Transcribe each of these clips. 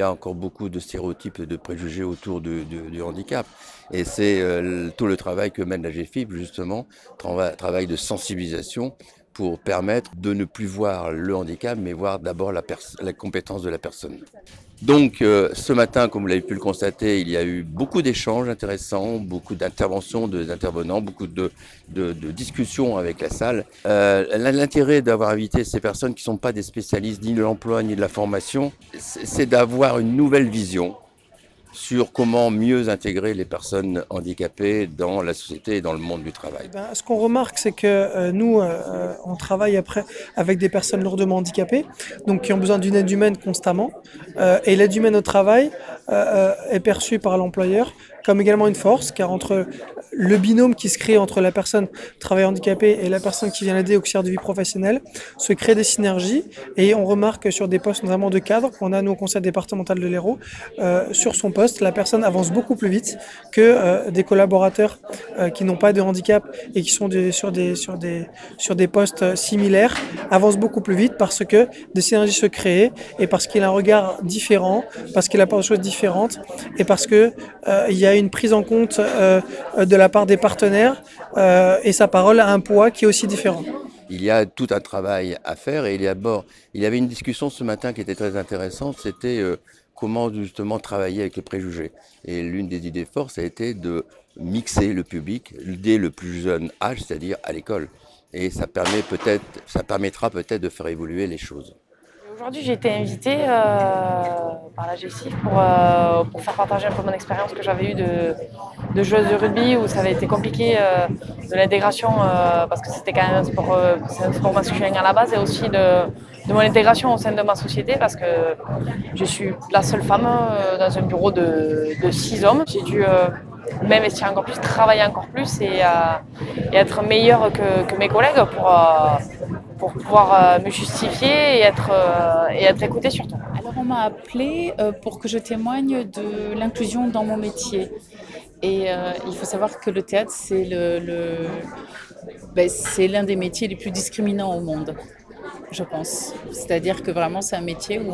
y a encore beaucoup de stéréotypes et de préjugés autour du handicap. Et c'est tout le travail que mène la GFIP, justement, travail de sensibilisation pour permettre de ne plus voir le handicap, mais voir d'abord la compétence de la personne. Donc ce matin, comme vous l'avez pu le constater, il y a eu beaucoup d'échanges intéressants, beaucoup d'interventions des intervenants, beaucoup de discussions avec la salle. L'intérêt d'avoir invité ces personnes qui ne sont pas des spécialistes ni de l'emploi ni de la formation, c'est d'avoir une nouvelle vision sur comment mieux intégrer les personnes handicapées dans la société et dans le monde du travail. Ce qu'on remarque, c'est que nous, on travaille après avec des personnes lourdement handicapées, donc qui ont besoin d'une aide humaine constamment. Et l'aide humaine au travail est perçue par l'employeur comme également une force, car entre le binôme qui se crée entre la personne travailleur handicapé et la personne qui vient l'aider au auxiliaire de vie professionnelle, se crée des synergies. Et on remarque sur des postes notamment de cadre, qu'on a nous au conseil départemental de l'Hérault, sur son poste, la personne avance beaucoup plus vite que des collaborateurs qui n'ont pas de handicap et qui sont sur des postes similaires, avancent beaucoup plus vite parce que des synergies se créent et parce qu'il a un regard différent, parce qu'il apporte des choses différentes et parce que il y a une prise en compte de la part des partenaires et sa parole a un poids qui est aussi différent. Il y a tout un travail à faire et il y avait une discussion ce matin qui était très intéressante, c'était comment justement travailler avec les préjugés. Et l'une des idées fortes, ça a été de mixer le public dès le plus jeune âge, c'est-à-dire à l'école. Et ça permettra peut-être de faire évoluer les choses. Aujourd'hui, j'ai été invitée par la GFIP pour faire partager un peu mon expérience que j'avais eue de joueuse de rugby où ça avait été compliqué de l'intégration parce que c'était quand même c'est un sport masculin à la base et aussi de mon intégration au sein de ma société parce que je suis la seule femme dans un bureau de 6 hommes. J'ai dû m'investir encore plus, travailler encore plus et être meilleure que mes collègues pour pouvoir me justifier et être écoutée surtout. Alors on m'a appelée pour que je témoigne de l'inclusion dans mon métier. Et il faut savoir que le théâtre, c'est l'un des métiers les plus discriminants au monde, je pense. C'est-à-dire que vraiment c'est un métier où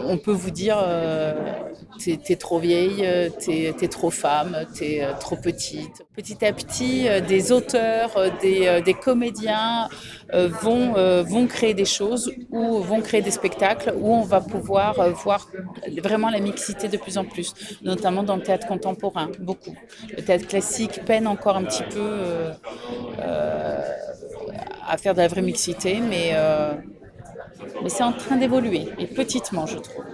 on peut vous dire t'es trop vieille, t'es trop femme, t'es trop petite. Petit à petit, des auteurs, des comédiens vont créer des choses ou vont créer des spectacles où on va pouvoir voir vraiment la mixité de plus en plus, notamment dans le théâtre contemporain, beaucoup. Le théâtre classique peine encore un petit peu à faire de la vraie mixité, mais c'est en train d'évoluer, et petitement, je trouve.